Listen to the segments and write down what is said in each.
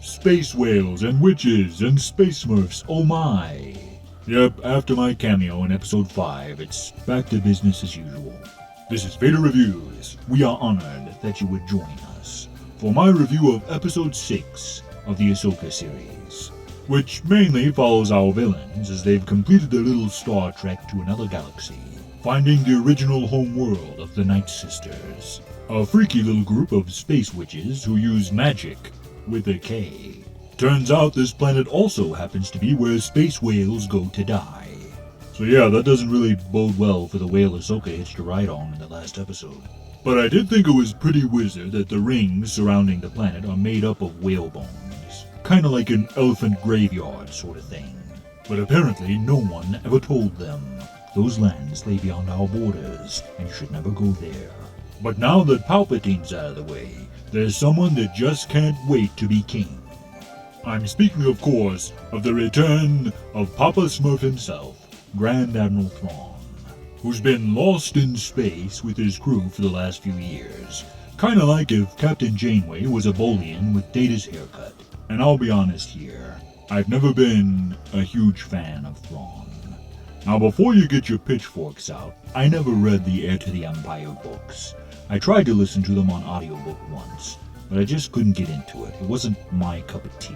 Space whales and witches and space smurfs, oh my. Yep, after my cameo in episode 5, it's back to business as usual. This is Vader Reviews. We are honored that you would join us for my review of episode 6 of the Ahsoka series, which mainly follows our villains as they've completed their little star trek to another galaxy, finding the original home world of the Night Sisters, a freaky little group of space witches who use magic with a K. Turns out this planet also happens to be where space whales go to die. So yeah, that doesn't really bode well for the whale Ahsoka hitched a ride on in the last episode. But I did think it was pretty wizard that the rings surrounding the planet are made up of whale bones. Kinda like an elephant graveyard sort of thing. But apparently no one ever told them. Those lands lay beyond our borders, and you should never go there. But now that Palpatine's out of the way, there's someone that just can't wait to be king. I'm speaking, of course, of the return of Papa Smurf himself, Grand Admiral Thrawn, who's been lost in space with his crew for the last few years. Kinda like if Captain Janeway was a Bolian with Data's haircut. And I'll be honest here, I've never been a huge fan of Thrawn. Now before you get your pitchforks out, I never read the Heir to the Empire books. I tried to listen to them on audiobook once, but I just couldn't get into it. It wasn't my cup of tea.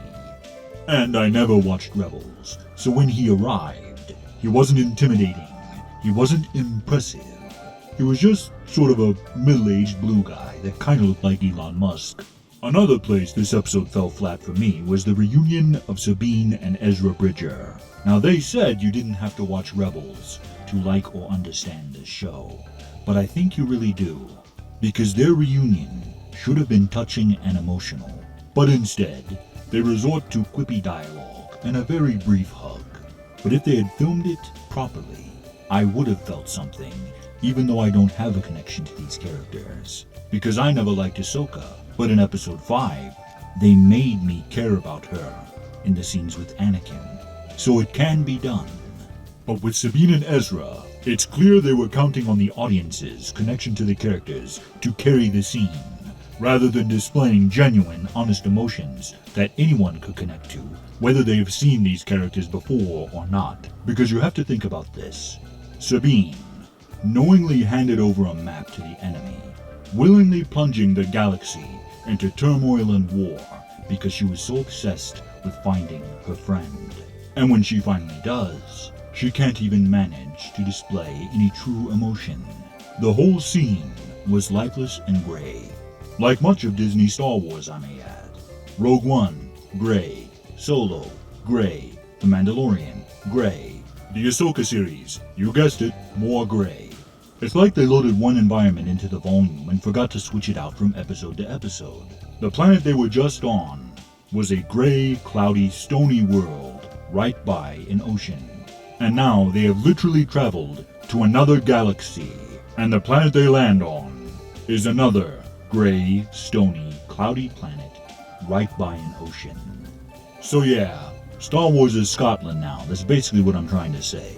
And I never watched Rebels, so when he arrived, he wasn't intimidating, he wasn't impressive. He was just sort of a middle-aged blue guy that kinda looked like Elon Musk. Another place this episode fell flat for me was the reunion of Sebine and Ezra Bridger. Now they said you didn't have to watch Rebels to like or understand this show, but I think you really do, because their reunion should have been touching and emotional, but instead, they resort to quippy dialogue and a very brief hug. But if they had filmed it properly, I would have felt something, even though I don't have a connection to these characters. Because I never liked Ahsoka, but in episode 5, they made me care about her in the scenes with Anakin. So it can be done. But with Sebine and Ezra, it's clear they were counting on the audience's connection to the characters to carry the scene, rather than displaying genuine, honest emotions that anyone could connect to, whether they have seen these characters before or not. Because you have to think about this. Sebine knowingly handed over a map to the enemy, willingly plunging the galaxy into turmoil and war because she was so obsessed with finding her friend. And when she finally does, she can't even manage to display any true emotion. The whole scene was lifeless and gray. Like much of Disney's Star Wars, I may add. Rogue One, gray. Solo, gray. The Mandalorian, gray. The Ahsoka series, you guessed it, more gray. It's like they loaded one environment into the volume and forgot to switch it out from episode to episode. The planet they were just on was a gray, cloudy, stony world right by an ocean. And now they have literally traveled to another galaxy, and the planet they land on is another gray, stony, cloudy planet right by an ocean. So yeah, Star Wars is Scotland now. That's basically what I'm trying to say.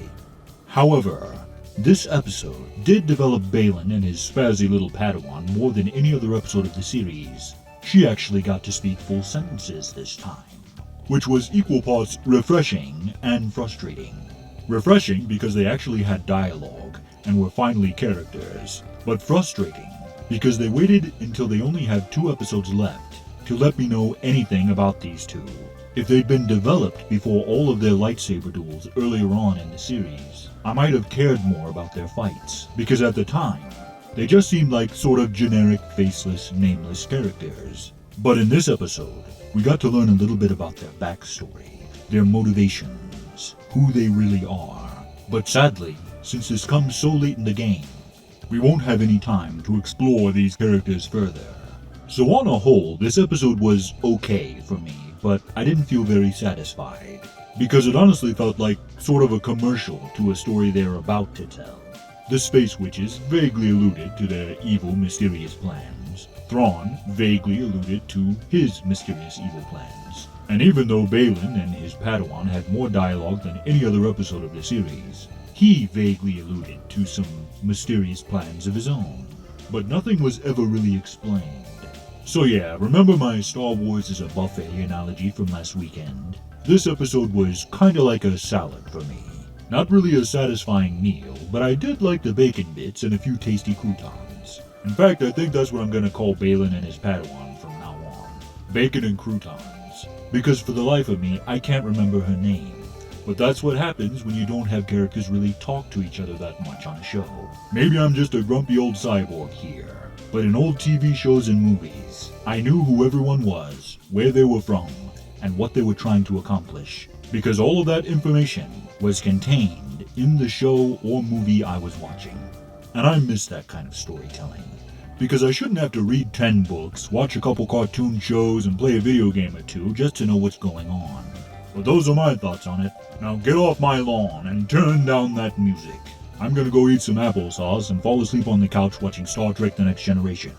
However, this episode did develop Baylan and his spazzy little Padawan more than any other episode of the series. She actually got to speak full sentences this time, which was equal parts refreshing and frustrating. Refreshing because they actually had dialogue and were finally characters, but frustrating because they waited until they only had 2 episodes left to let me know anything about these two. If they'd been developed before all of their lightsaber duels earlier on in the series, I might have cared more about their fights, because at the time, they just seemed like sort of generic, faceless, nameless characters. But in this episode, we got to learn a little bit about their backstory, their motivations, who they really are. But sadly, since this comes so late in the game, we won't have any time to explore these characters further. So on a whole, this episode was okay for me, but I didn't feel very satisfied, because it honestly felt like sort of a commercial to a story they're about to tell. The Space Witches vaguely alluded to their evil, mysterious plans. Thrawn vaguely alluded to his mysterious evil plans. And even though Baylan and his Padawan had more dialogue than any other episode of the series, he vaguely alluded to some mysterious plans of his own. But nothing was ever really explained. So yeah, remember my Star Wars is a buffet analogy from last weekend? This episode was kinda like a salad for me. Not really a satisfying meal, but I did like the bacon bits and a few tasty croutons. In fact, I think that's what I'm gonna call Balin and his Padawan from now on. Bacon and croutons. Because for the life of me, I can't remember her name. But that's what happens when you don't have characters really talk to each other that much on a show. Maybe I'm just a grumpy old cyborg here. But in old TV shows and movies, I knew who everyone was, where they were from, and what they were trying to accomplish. Because all of that information was contained in the show or movie I was watching. And I miss that kind of storytelling. Because I shouldn't have to read 10 books, watch a couple cartoon shows, and play a video game or two just to know what's going on. But those are my thoughts on it. Now get off my lawn and turn down that music. I'm gonna go eat some applesauce and fall asleep on the couch watching Star Trek The Next Generation.